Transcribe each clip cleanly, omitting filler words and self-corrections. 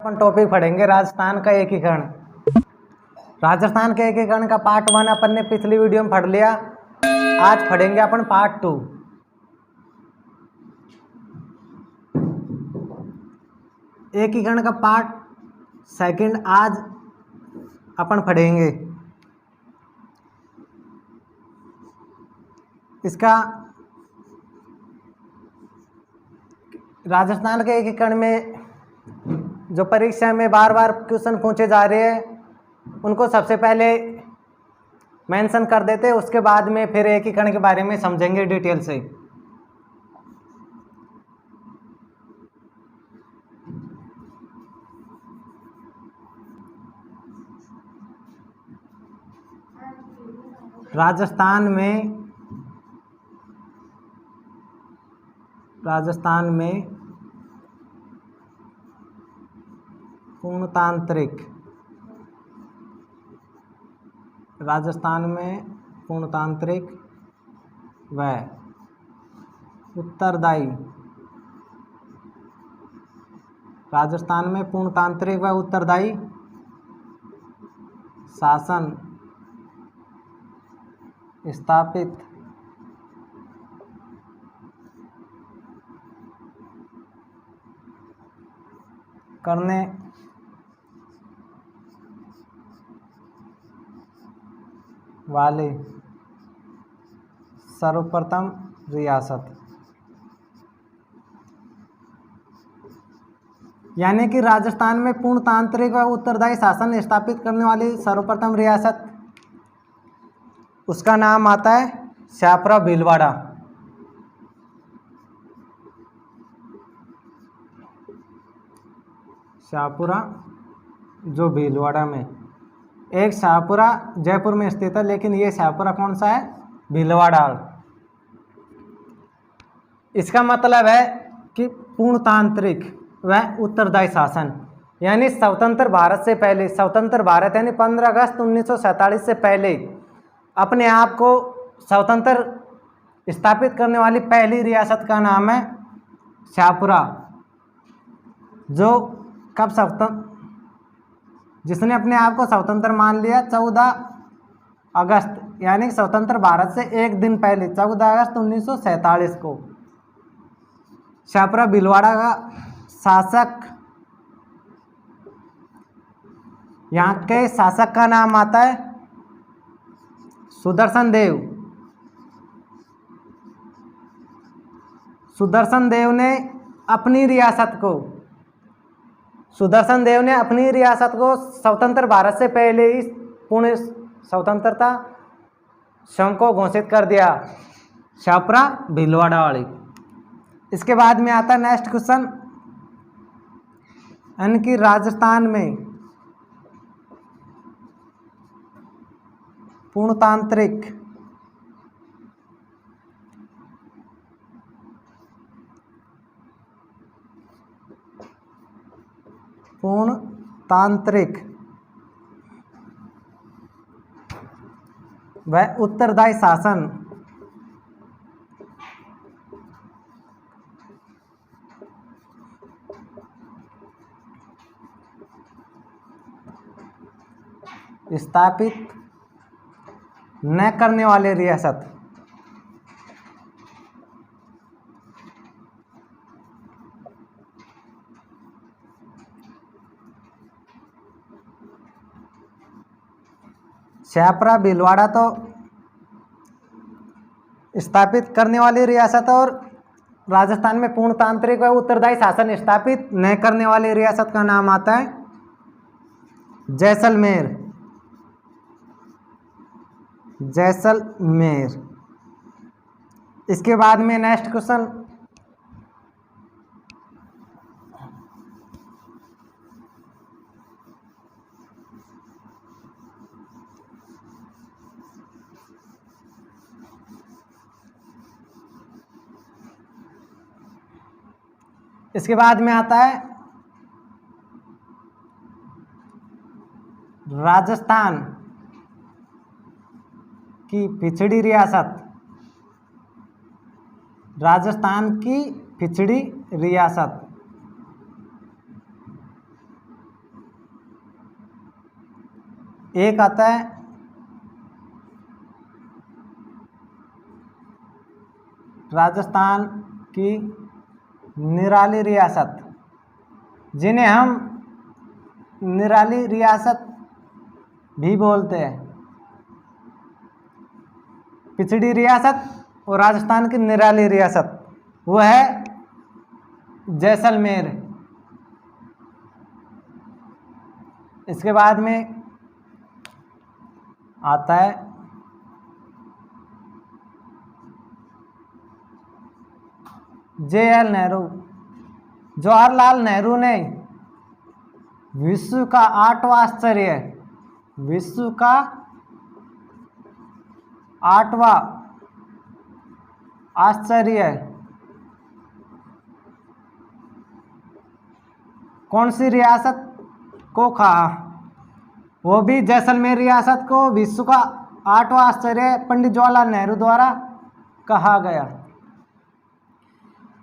अपन topic पढ़ेंगे राजस्थान का एकीकरण। राजस्थान के एकीकरण का पार्ट 1 अपन ने पिछली वीडियो में पढ़ लिया। आज पढ़ेंगे अपन पार्ट 2। एकीकरण का पार्ट 2 आज अपन पढ़ेंगे। इसका राजस्थान के एकीकरण में जो परीक्षा में बार बार क्वेश्चन पूछे जा रहे हैं उनको सबसे पहले मेंशन कर देते हैं, उसके बाद में फिर एकीकरण के बारे में समझेंगे डिटेल से। राजस्थान में पूर्णतांत्रिक व उत्तरदायी शासन स्थापित करने वाली सर्वप्रथम रियासत, यानी कि राजस्थान में पूर्णतांत्रिक व उत्तरदायी शासन स्थापित करने वाली सर्वप्रथम रियासत, उसका नाम आता है शाहपुरा भीलवाड़ा। शाहपुरा जो भीलवाड़ा में, एक शाहपुरा जयपुर में स्थित है, लेकिन ये शाहपुरा कौन सा है? भीलवाड़ा। इसका मतलब है कि पूर्णतांत्रिक व उत्तरदायी शासन, यानी स्वतंत्र भारत से पहले, स्वतंत्र भारत यानी 15 अगस्त 1947 से पहले अपने आप को स्वतंत्र स्थापित करने वाली पहली रियासत का नाम है शाहपुरा। जो कब जिसने अपने आप को स्वतंत्र मान लिया 14 अगस्त, यानी स्वतंत्र भारत से एक दिन पहले 14 अगस्त 1947 को। शाहपुरा भीलवाड़ा का शासक, यहाँ के शासक का नाम आता है सुदर्शन देव। सुदर्शन देव ने अपनी रियासत को स्वतंत्र भारत से पहले ही पूर्ण स्वतंत्रता स्वयं को घोषित कर दिया, शाहपुरा भीलवाड़ा वाली। इसके बाद में आता है नेक्स्ट क्वेश्चन, यानी कि राजस्थान में पूर्णतांत्रिक व उत्तरदायी शासन स्थापित न करने वाले रियासत, शाहपुरा भीलवाड़ा तो स्थापित करने वाली रियासत, और राजस्थान में पूर्णतांत्रिक व उत्तरदायी शासन स्थापित न करने वाली रियासत का नाम आता है जैसलमेर। इसके बाद में नेक्स्ट क्वेश्चन, इसके बाद में आता है राजस्थान की पिछड़ी रियासत। राजस्थान की पिछड़ी रियासत एक आता है राजस्थान की निराली रियासत, जिन्हें हम निराली रियासत भी बोलते हैं। पिछड़ी रियासत और राजस्थान की निराली रियासत, वो है जैसलमेर। इसके बाद में आता है JL नेहरू। जवाहरलाल नेहरू ने विश्व का 8वां आश्चर्य, विश्व का 8वां आश्चर्य कौन सी रियासत को कहा? वो भी जैसलमेर रियासत को विश्व का 8वां आश्चर्य पंडित जवाहरलाल नेहरू द्वारा कहा गया।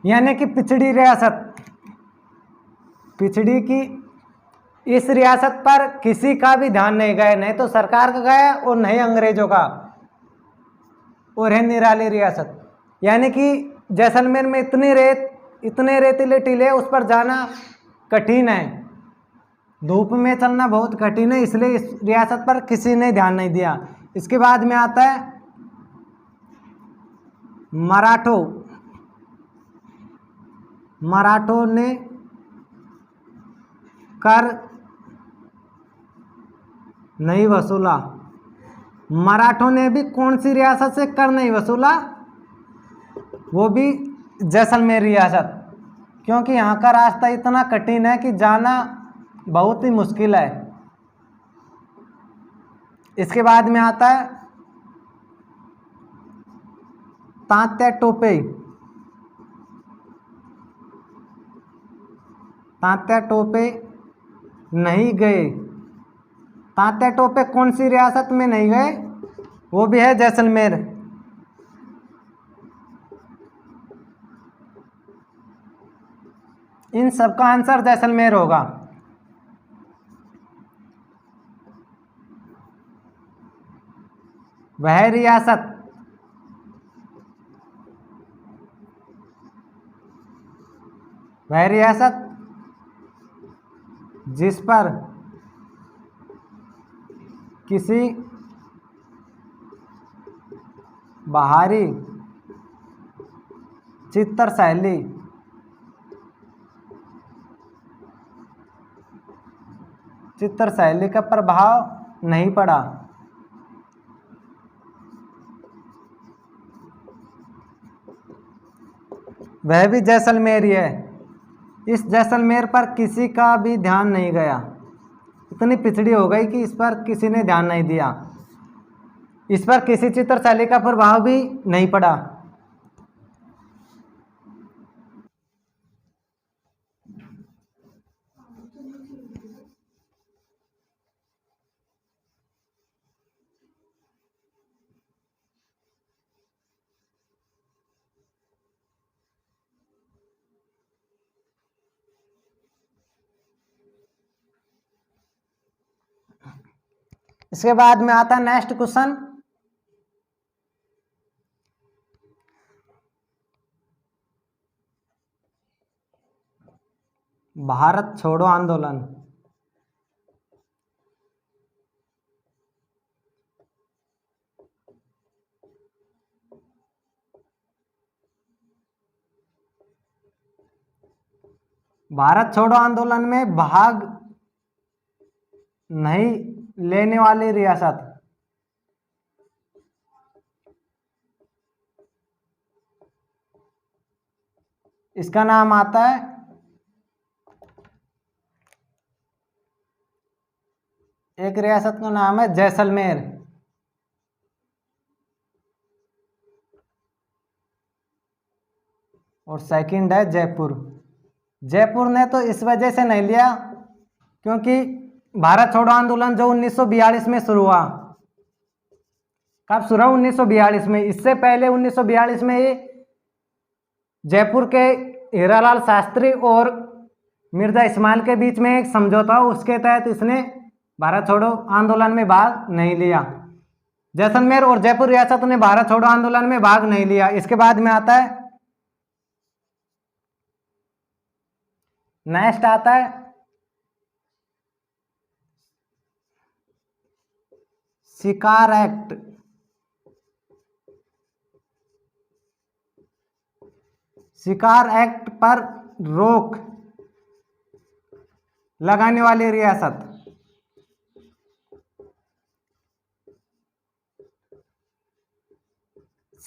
यानी कि पिछड़ी रियासत, पिछड़ी की इस रियासत पर किसी का भी ध्यान नहीं गया, नहीं तो सरकार का गया और नहीं अंग्रेजों का, और है निराली रियासत। यानी कि जैसलमेर में इतने रेतीले टीले, उस पर जाना कठिन है, धूप में चलना बहुत कठिन है, इसलिए इस रियासत पर किसी ने ध्यान नहीं दिया। इसके बाद में आता है मराठों ने कर नहीं वसूला। मराठों ने भी कौन सी रियासत से कर नहीं वसूला? वो भी जैसलमेर रियासत, क्योंकि यहाँ का रास्ता इतना कठिन है कि जाना बहुत ही मुश्किल है। इसके बाद में आता है तात्या टोपे। तात्या टोपे नहीं गए। तात्या टोपे कौन सी रियासत में नहीं गए? वो भी है जैसलमेर। इन सबका आंसर जैसलमेर होगा। वह रियासत जिस पर किसी बाहरी चित्रशैली का प्रभाव नहीं पड़ा। वह भी जैसलमेर ही है। इस जैसलमेर पर किसी का भी ध्यान नहीं गया, इतनी पिछड़ी हो गई कि इस पर किसी ने ध्यान नहीं दिया, इस पर किसी चित्रशैली का प्रभाव भी नहीं पड़ा। इसके बाद में आता है नेक्स्ट क्वेश्चन। भारत छोड़ो आंदोलन भारत छोड़ो आंदोलन में भाग नहीं लेने वाली रियासत, इसका नाम आता है एक रियासत का नाम है जैसलमेर, और सेकंड है जयपुर। जयपुर ने तो इस वजह से नहीं लिया क्योंकि भारत छोड़ो आंदोलन जो 1942 में शुरू हुआ, कब शुरू हुआ? 1942 में। इससे पहले 1942 में ही जयपुर के हीरालाल शास्त्री और मिर्जा इस्माइल के बीच में एक समझौता, उसके तहत इसने भारत छोड़ो आंदोलन में भाग नहीं लिया। जैसलमेर और जयपुर रियासत ने भारत छोड़ो आंदोलन में भाग नहीं लिया। इसके बाद में आता है, नेक्स्ट आता है शिकार एक्ट। शिकार एक्ट पर रोक लगाने वाली रियासत।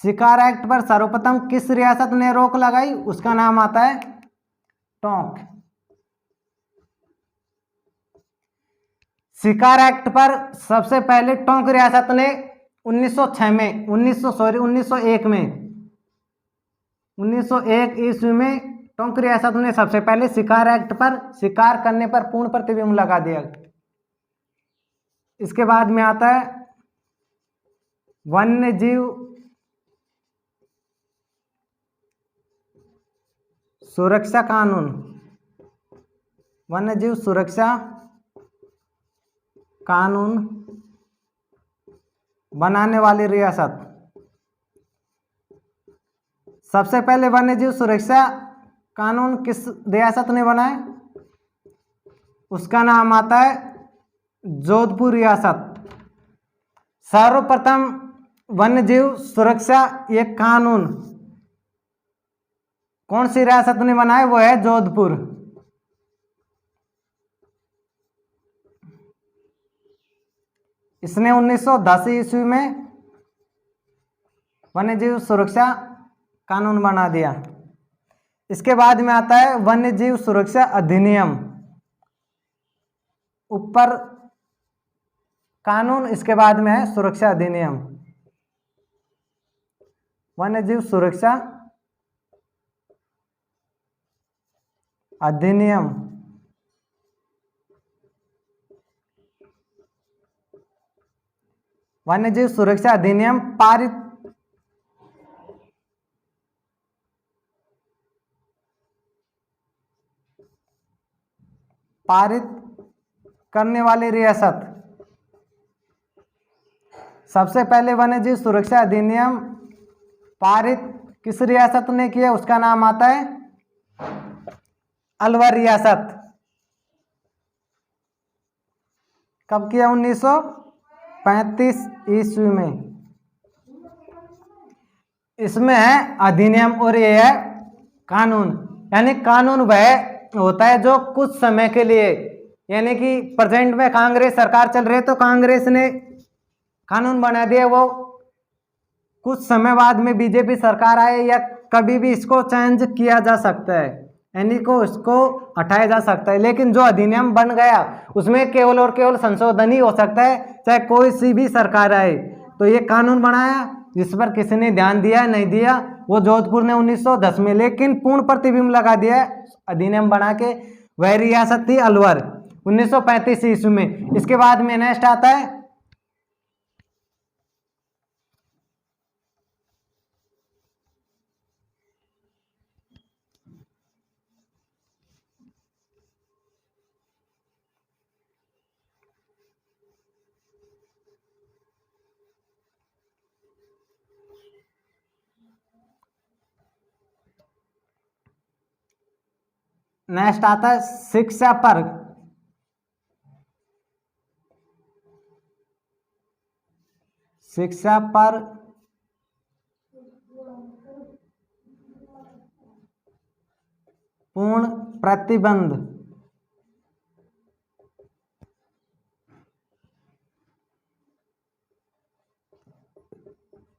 शिकार एक्ट पर सर्वप्रथम किस रियासत ने रोक लगाई? उसका नाम आता है टोंक। शिकार एक्ट पर सबसे पहले टोंक रियासत ने 1906 में 1901 ईस्वी में टोंक रियासत ने सबसे पहले शिकार एक्ट पर शिकार करने पर पूर्ण प्रतिबंध लगा दिया। इसके बाद में आता है वन्य जीव सुरक्षा कानून। वन्य जीव सुरक्षा कानून बनाने वाली रियासत। सबसे पहले वन्य जीव सुरक्षा कानून किस रियासत ने बनाया? उसका नाम आता है जोधपुर रियासत। सर्वप्रथम वन्य जीव सुरक्षा ये कानून कौन सी रियासत ने बनाया? वो है जोधपुर। इसने 1910 ईस्वी में वन्य जीव सुरक्षा कानून बना दिया। इसके बाद में आता है वन्य जीव सुरक्षा अधिनियम। ऊपर कानून, इसके बाद में है सुरक्षा अधिनियम। वन्य जीव सुरक्षा अधिनियम वन्य जीव सुरक्षा अधिनियम पारित करने वाली रियासत। सबसे पहले वन्य जीव सुरक्षा अधिनियम पारित किस रियासत ने किया? उसका नाम आता है अलवर रियासत। कब किया? 1935 ईस्वी में। इसमें है अधिनियम और ये है कानून। यानी कानून वह होता है जो कुछ समय के लिए, यानी कि प्रेजेंट में कांग्रेस सरकार चल रही है तो कांग्रेस ने कानून बना दिया, वो कुछ समय बाद में बीजेपी सरकार आए या कभी भी इसको चेंज किया जा सकता है, यानी को इसको हटाया जा सकता है। लेकिन जो अधिनियम बन गया उसमें केवल और केवल संशोधन ही हो सकता है, चाहे कोई सी भी सरकार आए। तो ये कानून बनाया जिस पर किसी ने ध्यान दिया नहीं दिया, वो जोधपुर ने 1910 में, लेकिन पूर्ण प्रतिबिंब लगा दिया अधिनियम बना के। वह रियासत थी अलवर 1935 ईस्वी में। इसके बाद में नेक्स्ट आता है शिक्षा पर। शिक्षा पर पूर्ण प्रतिबंध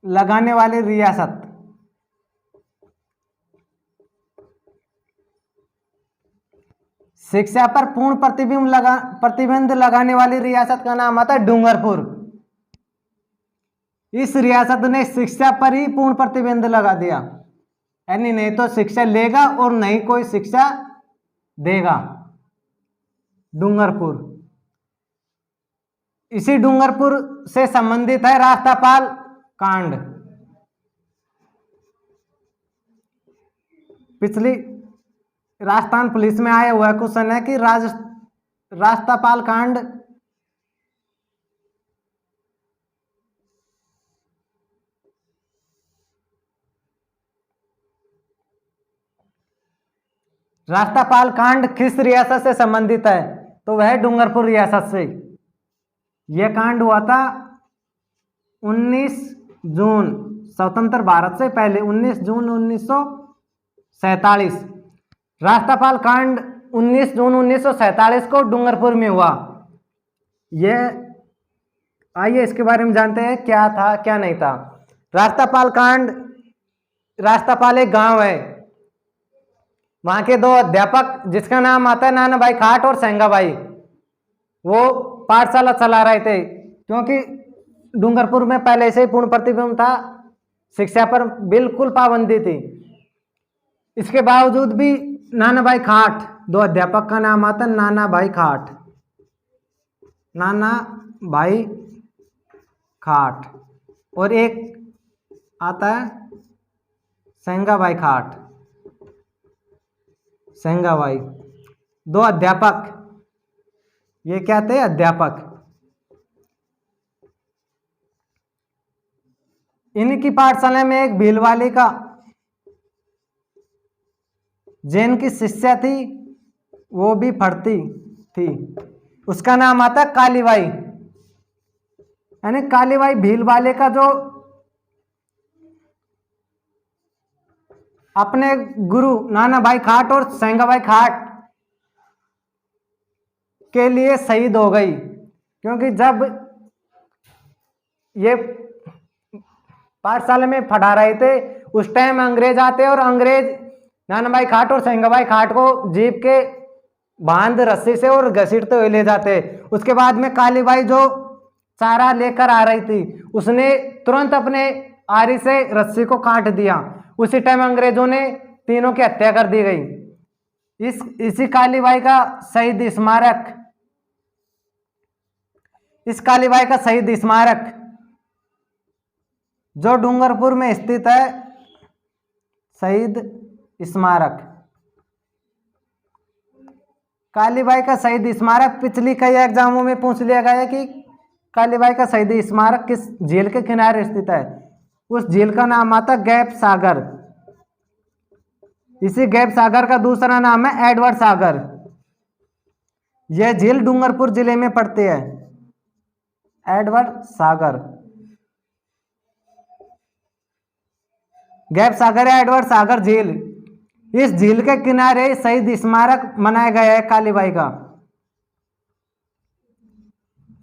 लगाने वाली रियासत। शिक्षा पर पूर्ण प्रतिबंध लगाने वाली रियासत का नाम आता है डूंगरपुर। इस रियासत ने शिक्षा पर ही पूर्ण प्रतिबंध लगा दिया, यानी नहीं तो शिक्षा लेगा और नहीं कोई शिक्षा देगा। डूंगरपुर, इसी डूंगरपुर से संबंधित है राष्ट्रपाल कांड। पिछली राजस्थान पुलिस में आया हुआ क्वेश्चन है कि राष्ट्रपाल कांड राष्ट्रपाल कांड किस रियासत से संबंधित है? तो वह डूंगरपुर रियासत से। यह कांड हुआ था 19 जून, स्वतंत्र भारत से पहले 19 जून 1947। राष्ट्रपाल कांड 19 जून 1947 को डूंगरपुर में हुआ। यह आइए इसके बारे में जानते हैं क्या था क्या नहीं था। राष्ट्रपाल कांड, राष्ट्रपाल एक गांव है, वहां के दो अध्यापक जिसका नाम आता है नाना भाई खाट और सेंगा भाई, वो पाठशाला चला रहे थे। क्योंकि डूंगरपुर में पहले से ही पूर्ण प्रतिबंध था, शिक्षा पर बिल्कुल पाबंदी थी। इसके बावजूद भी नाना भाई खाट, दो अध्यापक का नाम आता है नाना भाई खाट, नाना भाई खाट, और एक आता है सेंगा भाई खाट, सेंगा भाई, दो अध्यापक। ये क्या थे? अध्यापक। इनकी पाठशाला में एक भीलवाली का जैन की शिष्या थी, वो भी पढ़ती थी। उसका नाम आता कालीबाई, यानी कालीबाई भीलवाले का जो अपने गुरु नाना भाई खाट और सेंगा भाई खाट के लिए शहीद हो गई। क्योंकि जब ये पाठशाला में पढ़ा रहे थे उस टाइम अंग्रेज आते और अंग्रेज नाना भाई खाट और सेंगा भाई खाट को जीप के बांध रस्सी से और घसीटते हुए ले जाते। उसके बाद में कालीबाई जो चारा लेकर आ रही थी उसने तुरंत अपने आरी से रस्सी को काट दिया। उसी टाइम अंग्रेजों ने तीनों की हत्या कर दी गई। इसी कालीबाई का शहीद स्मारक, इस कालीबाई का शहीद स्मारक जो डूंगरपुर में स्थित है, शहीद स्मारक, कालीबाई का शहीद स्मारक पिछली कई एग्जामों में पूछ लिया गया है कि कालीबाई का शहीद स्मारक किस झील के किनारे स्थित है। उस झील का नाम आता गैप सागर। इसी गैप सागर का दूसरा नाम है एडवर्ड सागर। यह झील डूंगरपुर जिले में पड़ती है, एडवर्ड सागर। गैप सागर या एडवर्ड सागर झील, इस झील के किनारे शहीद स्मारक बनाया गया है कालीबाई का।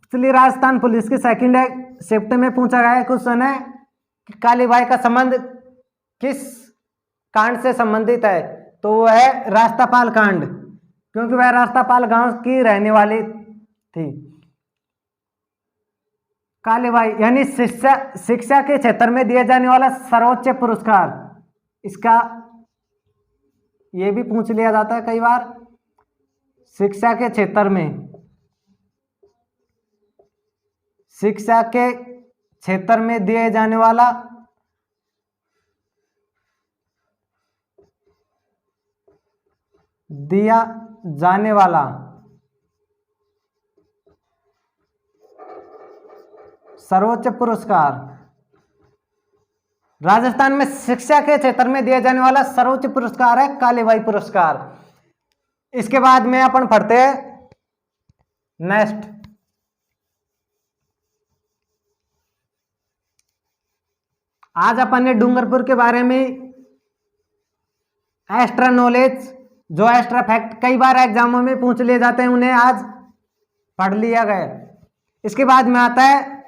इसलिए राजस्थान पुलिस की सेकंड शिफ्ट में पूछा गया है क्वेश्चन है कि कालीबाई का संबंध किस कांड से संबंधित है, तो वो है राष्ट्रपाल कांड, क्योंकि वह राष्ट्रपाल गांव की रहने वाली थी। कालीबाई यानी शिक्षा के क्षेत्र में दिया जाने वाला सर्वोच्च पुरस्कार, इसका ये भी पूछ लिया जाता है कई बार। शिक्षा के क्षेत्र में, शिक्षा के क्षेत्र में दिए जाने वाला सर्वोच्च पुरस्कार, राजस्थान में शिक्षा के क्षेत्र में दिया जाने वाला सर्वोच्च पुरस्कार है कालीबाई पुरस्कार। इसके बाद में अपन पढ़ते हैं नेक्स्ट। आज अपन ने डूंगरपुर के बारे में एक्स्ट्रा नॉलेज, जो एक्स्ट्रा फैक्ट कई बार एग्जामों में पूछ लिए जाते हैं, उन्हें आज पढ़ लिया गया। इसके बाद में आता है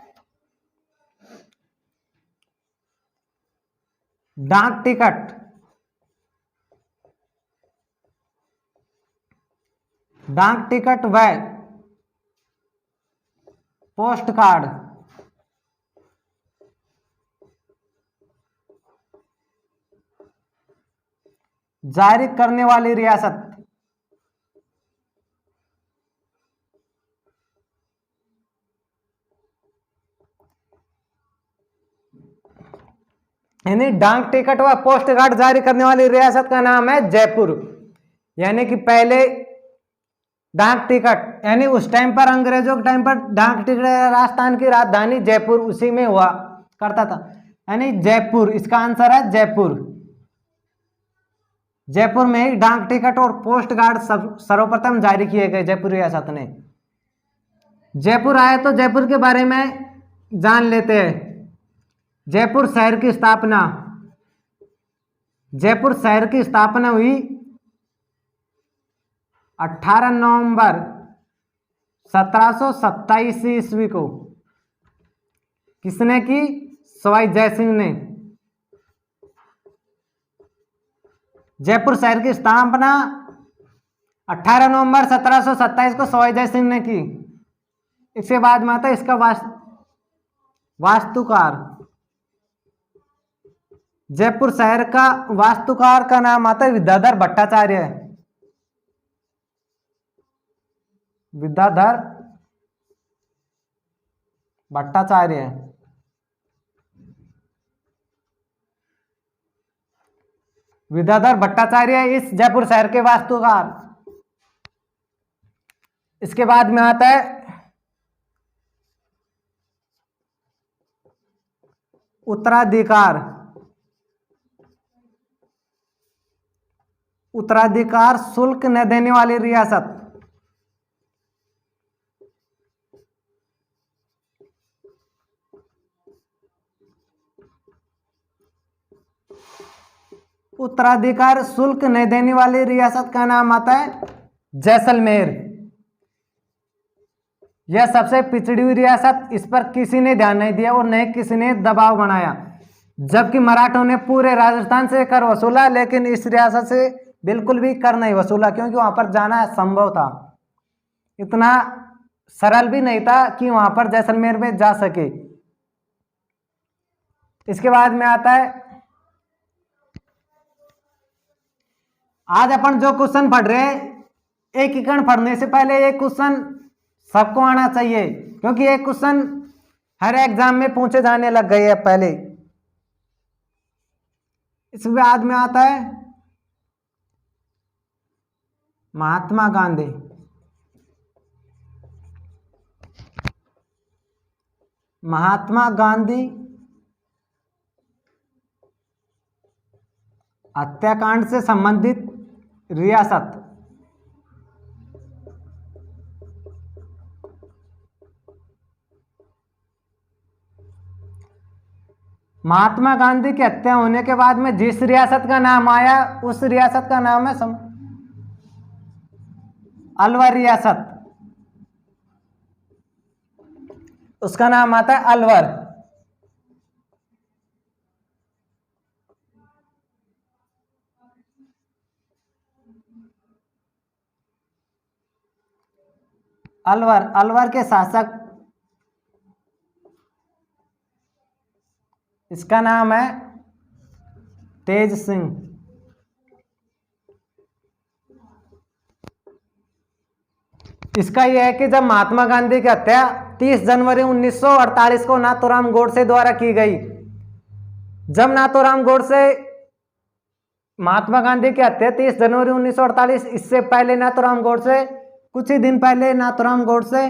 डाक टिकट। डाक टिकट व पोस्ट कार्ड जारी करने वाली रियासत। यानी डाक टिकट व पोस्ट कार्ड जारी करने वाली रियासत का नाम है जयपुर। यानी कि पहले डाक टिकट, यानी उस टाइम पर अंग्रेजों के टाइम पर डाक टिकट राजस्थान की राजधानी जयपुर उसी में हुआ करता था, यानी जयपुर। इसका आंसर है जयपुर। जयपुर में ही डाक टिकट और पोस्ट कार्ड सर्वप्रथम जारी किए गए जयपुर रियासत ने। जयपुर आए तो जयपुर के बारे में जान लेते हैं। जयपुर शहर की स्थापना, जयपुर शहर की स्थापना हुई 18 नवंबर 1727 ईस्वी को। किसने की? सवाई जयसिंह ने। जयपुर शहर की स्थापना 18 नवंबर 1727 को सवाई जयसिंह ने की। इसके बाद में आता है इसका वास्तुकार। जयपुर शहर का वास्तुकार का नाम आता है विद्याधर भट्टाचार्य। विद्याधर भट्टाचार्य। विद्याधर भट्टाचार्य इस जयपुर शहर के वास्तुकार। इसके बाद में आता है उत्तराधिकार। उत्तराधिकार शुल्क न देने वाली रियासत। उत्तराधिकार शुल्क न देने वाली रियासत का नाम आता है जैसलमेर। यह सबसे पिछड़ी हुई रियासत, इस पर किसी ने ध्यान नहीं दिया और न किसी ने दबाव बनाया। जबकि मराठों ने पूरे राजस्थान से कर वसूला, लेकिन इस रियासत से बिल्कुल भी कर नहीं वसूला, क्योंकि वहां पर जाना संभव था। इतना सरल भी नहीं था कि वहां पर जैसलमेर में जा सके। इसके बाद में आता है, आज अपन जो क्वेश्चन पढ़ रहे हैं, एकीकरण पढ़ने से पहले एक क्वेश्चन सबको आना चाहिए, क्योंकि एक क्वेश्चन हर एग्जाम में पूछे जाने लग गए हैं पहले। इसके बाद में आता है महात्मा गांधी। महात्मा गांधी हत्याकांड से संबंधित रियासत। महात्मा गांधी की हत्या होने के बाद में जिस रियासत का नाम आया, उस रियासत का नाम है अलवर रियासत। उसका नाम आता है अलवर। अलवर, अलवर के शासक, इसका नाम है तेज सिंह। इसका यह है कि जब महात्मा गांधी की हत्या 30 जनवरी 1948 को नाथूराम गोडसे द्वारा की गई। जब नाथूराम गोडसे, महात्मा गांधी की हत्या 30 जनवरी 1948, इससे पहले नाथूराम गोडसे, कुछ ही दिन पहले नाथूराम गोडसे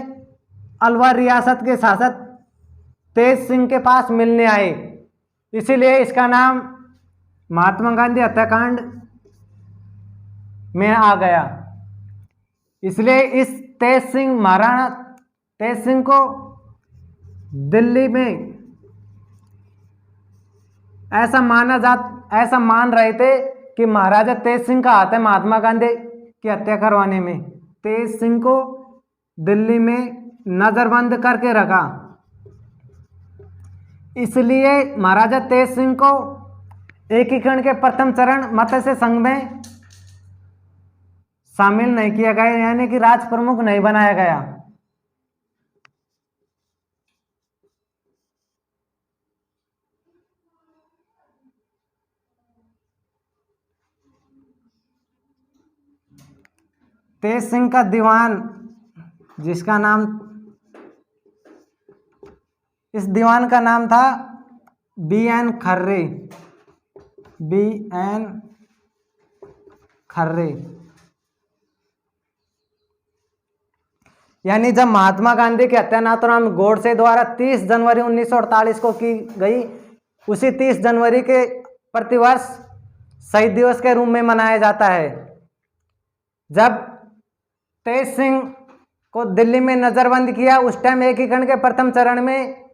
अलवर रियासत के शासक तेज सिंह के पास मिलने आए, इसीलिए इसका नाम महात्मा गांधी हत्याकांड में आ गया। इसलिए इस तेज सिंह, महाराणा तेज सिंह को दिल्ली में ऐसा मान रहे थे कि महाराजा तेज सिंह का हाथ है महात्मा गांधी की हत्या करवाने में। तेज सिंह को दिल्ली में नजरबंद करके रखा। इसलिए महाराजा तेज सिंह को एकीकरण के प्रथम चरण मत्स्य संघ में शामिल नहीं किया गया, यानी कि राज प्रमुख नहीं बनाया गया। तेज सिंह का दीवान, जिसका नाम, इस दीवान का नाम था B.N. खर्रे। B.N. खर्रे। यानी जब महात्मा गांधी की हत्या नाथूराम गोडसे द्वारा 30 जनवरी 1948 को की गई, उसी 30 जनवरी के प्रतिवर्ष शहीद दिवस के रूप में मनाया जाता है। जब तेज सिंह को दिल्ली में नजरबंद किया, उस टाइम एकीकरण के प्रथम चरण में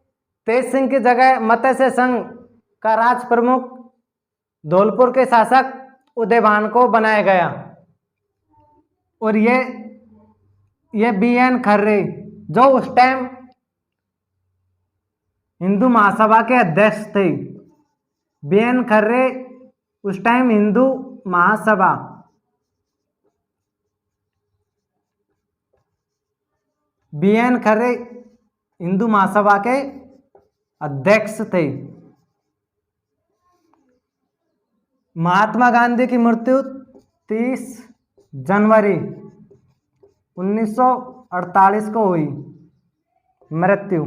तेज सिंह की जगह मत्स्य संघ का राज प्रमुख धौलपुर के शासक उदयभान को बनाया गया। और ये BN खर्रे जो उस टाइम हिंदू महासभा के अध्यक्ष थे। BN खर्रे उस टाइम हिंदू महासभा BN खर्रे हिंदू महासभा के अध्यक्ष थे। महात्मा गांधी की मृत्यु 30 जनवरी 1948 को हुई। मृत्यु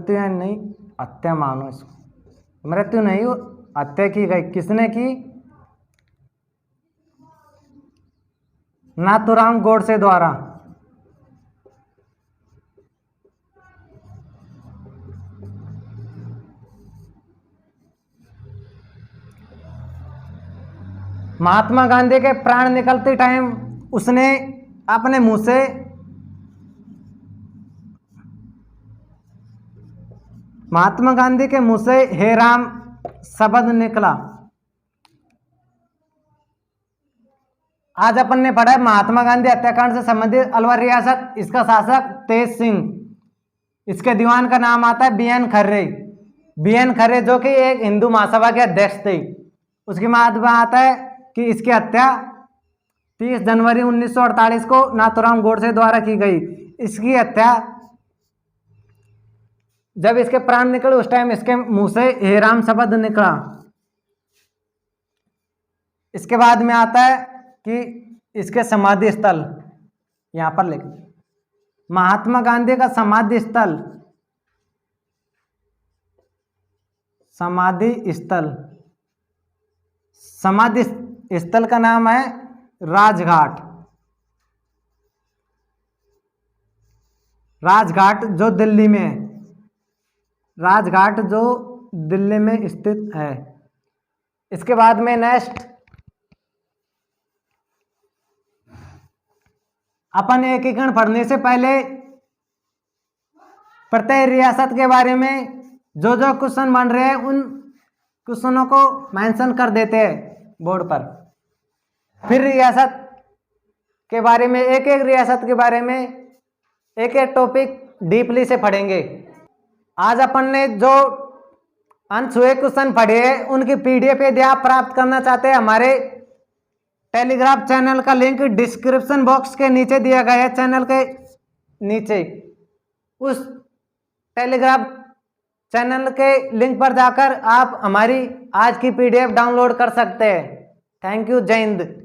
या नहीं, हत्या मानो इसको, मृत्यु नहीं, हत्या की गई। किसने की? नाथूराम गोडसे द्वारा। महात्मा गांधी के प्राण निकलते टाइम उसने अपने मुंह से महात्मा गांधी के मुंह से हे राम शब्द निकला। आज अपन ने पढ़ा है महात्मा गांधी हत्याकांड से संबंधित अलवर रियासत, इसका शासक तेज सिंह, इसके दीवान का नाम आता है BN खर्रे। BN खर्रे जो कि एक हिंदू महासभा के अध्यक्ष थे। उसके बाद में आता है कि इसकी हत्या 30 जनवरी 1948 को नाथूराम गोडसे द्वारा की गई। इसकी हत्या जब इसके प्राण निकले उस टाइम इसके मुंह से हे राम शब्द निकला। इसके बाद में आता है कि इसके समाधि स्थल यहां पर लिख, महात्मा गांधी का समाधि स्थल, समाधि स्थल का नाम है राजघाट। राजघाट जो दिल्ली में है, राजघाट जो दिल्ली में स्थित है। इसके बाद में नेक्स्ट अपन एकीकरण पढ़ने से पहले प्रत्येक रियासत के बारे में जो जो क्वेश्चन बन रहे हैं उन क्वेश्चनों को मेंशन कर देते हैं बोर्ड पर। फिर रियासत के बारे में एक एक रियासत के बारे में एक एक टॉपिक डीपली से पढ़ेंगे। आज अपन ने जो अनछुए क्वेश्चन पढ़े हैं उनकी PDF यदि आप प्राप्त करना चाहते हैं, हमारे टेलीग्राम चैनल का लिंक डिस्क्रिप्शन बॉक्स के नीचे दिया गया है। चैनल के नीचे उस टेलीग्राम चैनल के लिंक पर जाकर आप हमारी आज की PDF डाउनलोड कर सकते हैं। Thank you. जय हिंद।